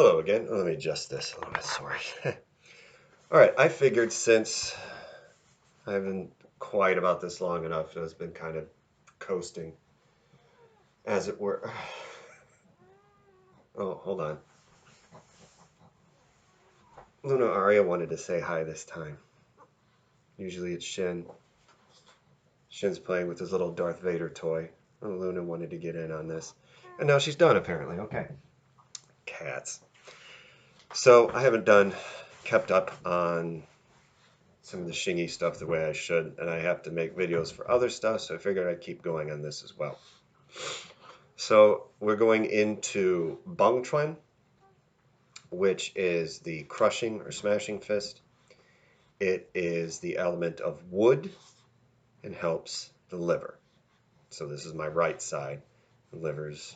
Hello again. Let me adjust this a little bit. Sorry. All right. I figured since I haven't been quiet about this long enough, it's been kind of coasting, as it were. Oh, hold on. Luna Aria wanted to say hi this time. Usually it's Shin. Shin's playing with his little Darth Vader toy. Oh, Luna wanted to get in on this. And now she's done, apparently. Okay. Cats. So I haven't kept up on some of the Shingy stuff the way I should, and I have to make videos for other stuff, so I figured I'd keep going on this as well. So we're going into Beng Quan, which is the crushing or smashing fist. It is the element of wood and helps the liver. So this is my right side. The liver's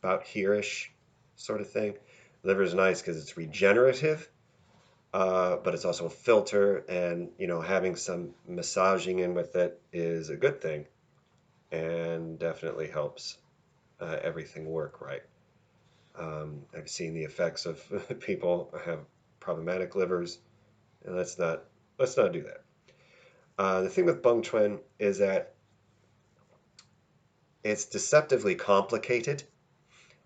about here-ish sort of thing. Liver's nice because it's regenerative, but it's also a filter, and having some massaging in with it is a good thing, and definitely helps everything work right. I've seen the effects of people who have problematic livers, and let's not do that. The thing with Beng Quan is that it's deceptively complicated.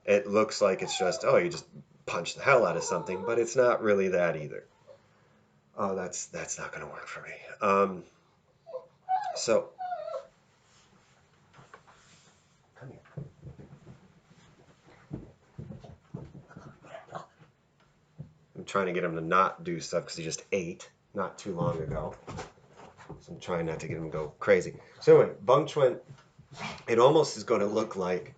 It looks like it's just, oh, you just punch the hell out of something, but it's not really that either. Oh, that's not going to work for me. So, come here. I'm trying to get him to not do stuff because he just ate not too long ago. So I'm trying not to get him to go crazy. So anyway, Beng Quan, it almost is going to look like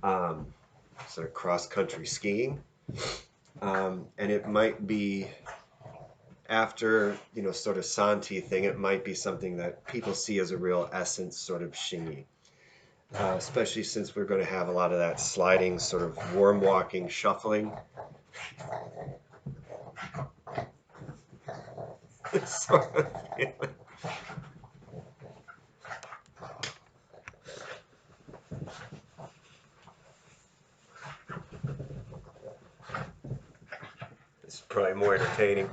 sort of cross-country skiing. And it might be after, sort of Santi thing, it might be something that people see as a real essence sort of Shingy. Especially since we're going to have a lot of that sliding, sort of worm walking, shuffling. Sort of feeling. It's probably more entertaining.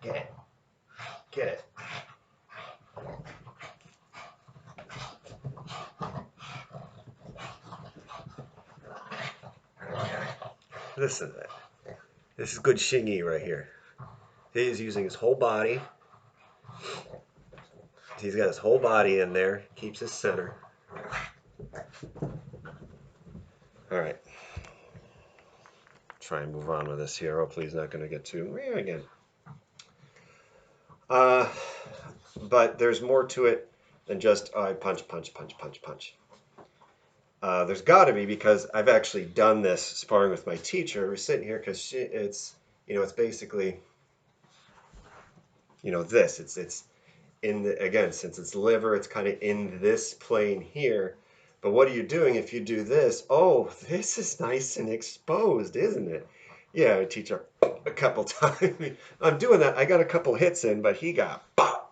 Get it. Get it. Listen to that. This is good Shingy right here. He is using his whole body. He's got his whole body in there. Keeps his center. All right. Try and move on with this here. Hopefully he's not going to get too again. But there's more to it than just punch, punch, punch, punch, punch. There's got to be, because I've actually done this sparring with my teacher. We're sitting here because it's basically this. It's in the, again, since it's liver, it's kind of in this plane here. But what are you doing if you do this? Oh, this is nice and exposed, isn't it? Yeah, I teach her a couple times. I'm doing that. I got a couple hits in, but he got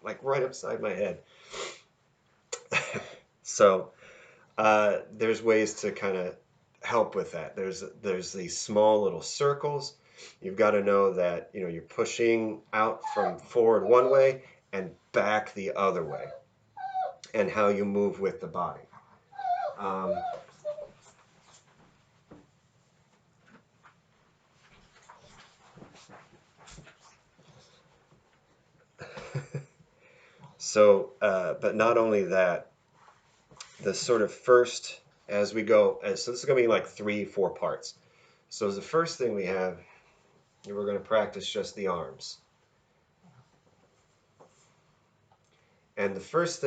like right upside my head. So there's ways to kind of help with that. There's these small little circles. You've got to know that you're pushing out from forward one way and back the other way, and how you move with the body. So, but not only that, the sort of first, as we go, so this is going to be like 3-4 parts. So the first thing we have, we're going to practice just the arms. And the first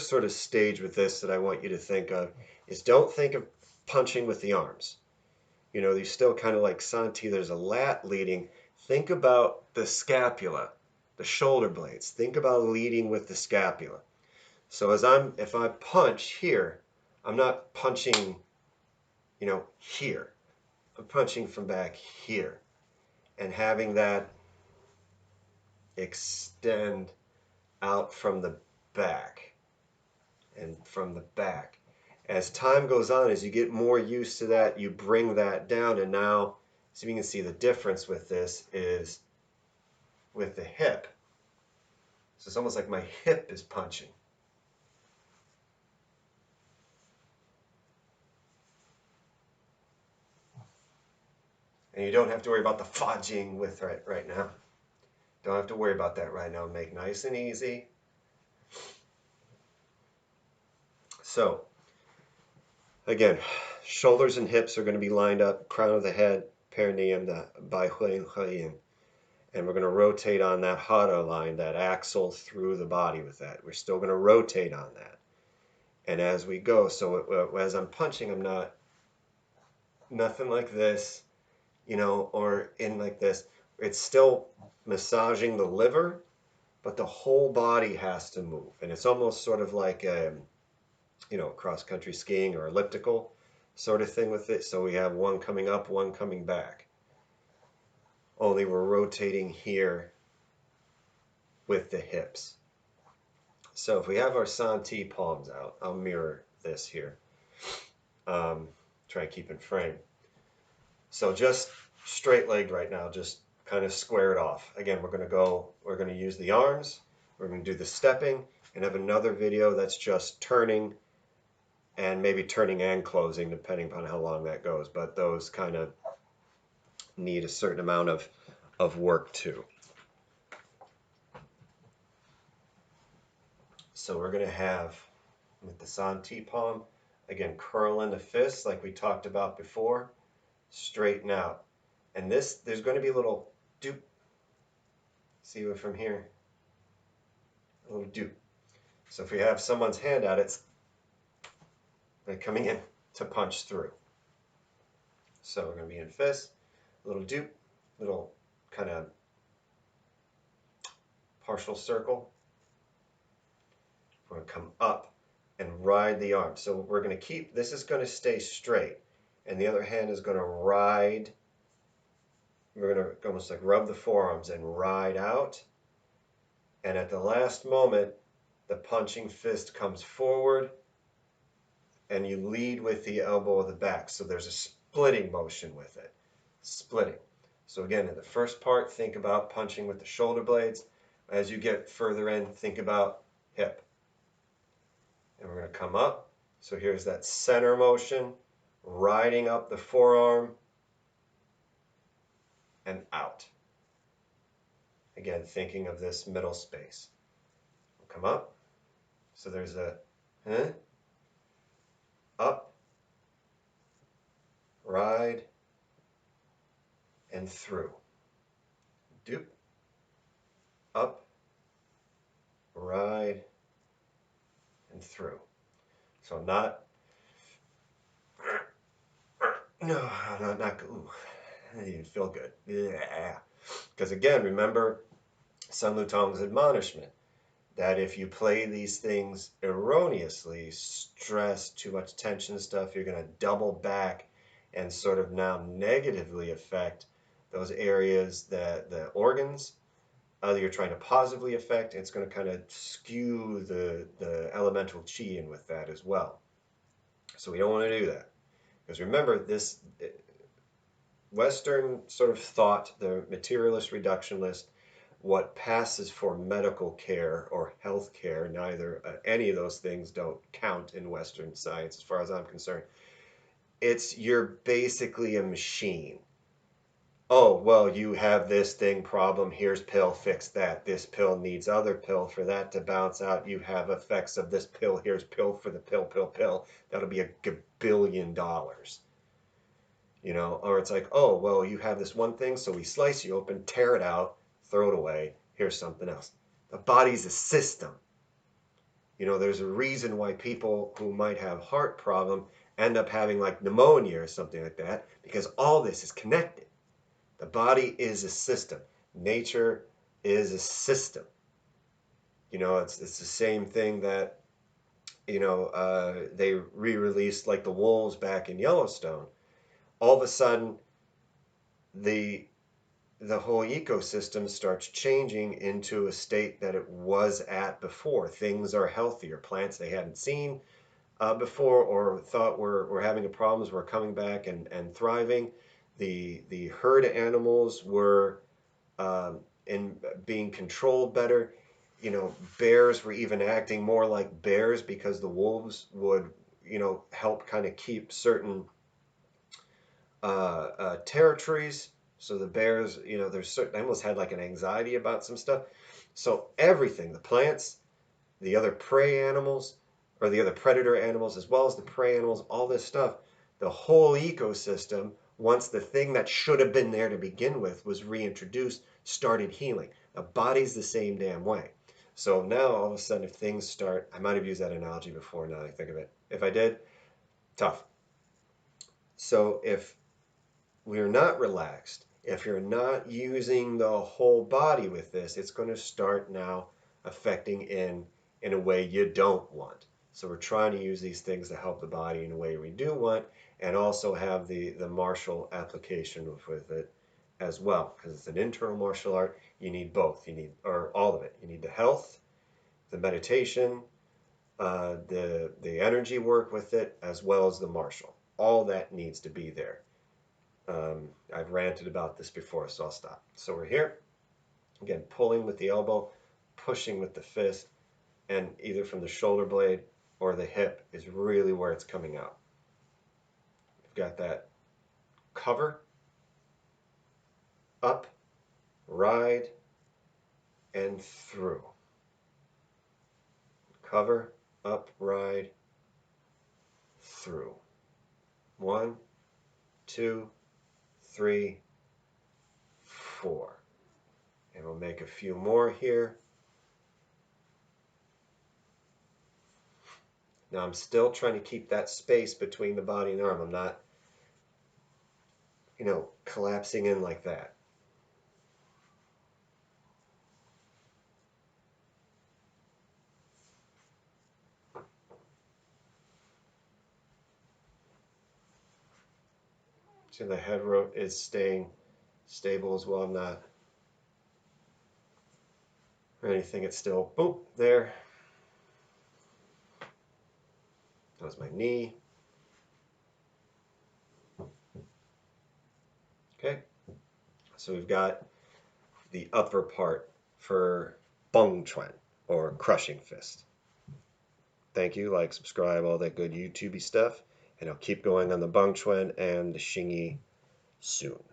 sort of stage with this that I want you to think of is, don't think of punching with the arms. You still kind of like Santi, there's a lat leading. Think about the scapula, the shoulder blades. Think about leading with the scapula. So if I punch here, I'm not punching, here. I'm punching from back here, and having that extend out from the back and from the back. As time goes on, as you get more used to that, you bring that down, and now, so you can see the difference with this is with the hip. So it's almost like my hip is punching. And you don't have to worry about the fudging with it right now. Don't have to worry about that right now. Make nice and easy. So, again, shoulders and hips are going to be lined up, crown of the head, perineum, the baihuan. And we're going to rotate on that hara line, that axle through the body with that. We're still going to rotate on that. And as we go, so as I'm punching, I'm not, nothing like this, you know, or in like this. It's still massaging the liver, but the whole body has to move. And it's almost sort of like, you know, cross-country skiing or elliptical sort of thing with it. So we have one coming up, one coming back. Only we're rotating here with the hips. So if we have our Santi palms out, I'll mirror this here. Try and keep in frame. So just straight legged right now, just kind of square it off. Again, we're going to use the arms, we're going to do the stepping, and have another video that's just turning, and maybe turning and closing, depending upon how long that goes. But those kind of need a certain amount of work too. So we're going to have, with the Santi palm, again, curl in the fist like we talked about before, straighten out. And this, there's going to be a little doop. See it from here? A little doop. So if we have someone's hand out, it's like coming in to punch through. So we're going to be in fist, a little doop, little kind of partial circle. We're going to come up and ride the arm. So we're going to keep, this is going to stay straight, and the other hand is going to ride. We're going to almost like rub the forearms and ride out. And at the last moment, the punching fist comes forward, and you lead with the elbow of the back. So there's a splitting motion with it. Splitting. So again, in the first part, think about punching with the shoulder blades. As you get further in, think about hip. And we're going to come up. So here's that center motion, riding up the forearm and out. Again, thinking of this middle space. We'll come up. So there's a up, ride, and through. Doop, up, ride, and through. So not, no, not good. Ooh, that didn't even feel good. Yeah. Because again, remember Sun Lutong's admonishment that if you play these things erroneously, stress, too much tension stuff, you're going to double back and sort of now negatively affect those areas, that the organs you're trying to positively affect. It's going to kind of skew the elemental chi in with that as well. So we don't want to do that. Because remember, this Western sort of thought, the materialist reductionist, what passes for medical care or health care, neither any of those things don't count in Western science as far as I'm concerned. It's, you're basically a machine. Oh, well, you have this thing problem, here's pill, fix that. This pill needs other pill for that to bounce out. You have effects of this pill, here's pill for the pill. That'll be $1 billion. You know, or it's like, oh, well, you have this one thing, so we slice you open, tear it out, throw it away, here's something else. The body's a system. You know, there's a reason why people who might have heart problem end up having like pneumonia or something like that, because all this is connected. The body is a system. Nature is a system. You know, it's the same thing that, you know, they re-released like the wolves back in Yellowstone. All of a sudden, the the whole ecosystem starts changing into a state that it was at before. Things are healthier. Plants they hadn't seen before or thought were having problems were coming back and thriving. The herd animals were in being controlled better. You know, bears were even acting more like bears because the wolves would, you know, help kind of keep certain territories. So the bears, you know, there's certain, I almost had like an anxiety about some stuff. So everything, the plants, the other prey animals, or the other predator animals, as well as the prey animals, all this stuff, the whole ecosystem, once the thing that should have been there to begin with was reintroduced, started healing. The body's the same damn way. So now all of a sudden, if things start, I might have used that analogy before now that I think of it. If I did, tough. So if we're not relaxed, if you're not using the whole body with this, it's going to start now affecting in a way you don't want. So we're trying to use these things to help the body in a way we do want, and also have the martial application with it as well, because it's an internal martial art. You need both. You need, or all of it. You need the health, the meditation, the energy work with it, as well as the martial. All that needs to be there. I've ranted about this before, so I'll stop. So we're here, again, pulling with the elbow, pushing with the fist, and either from the shoulder blade or the hip is really where it's coming out. We've got that cover, up, ride, and through. Cover, up, ride, through. 1, 2, 3, 4. And we'll make a few more here. Now I'm still trying to keep that space between the body and the arm. I'm not, you know, collapsing in like that. See, the head rope is staying stable as well. I'm not or anything. It's still, boop, there. That was my knee. Okay, so we've got the upper part for Beng Quan, or crushing fist. Thank you, like, subscribe, all that good YouTubey stuff, and I'll keep going on the Beng Quan and the Xingyi soon.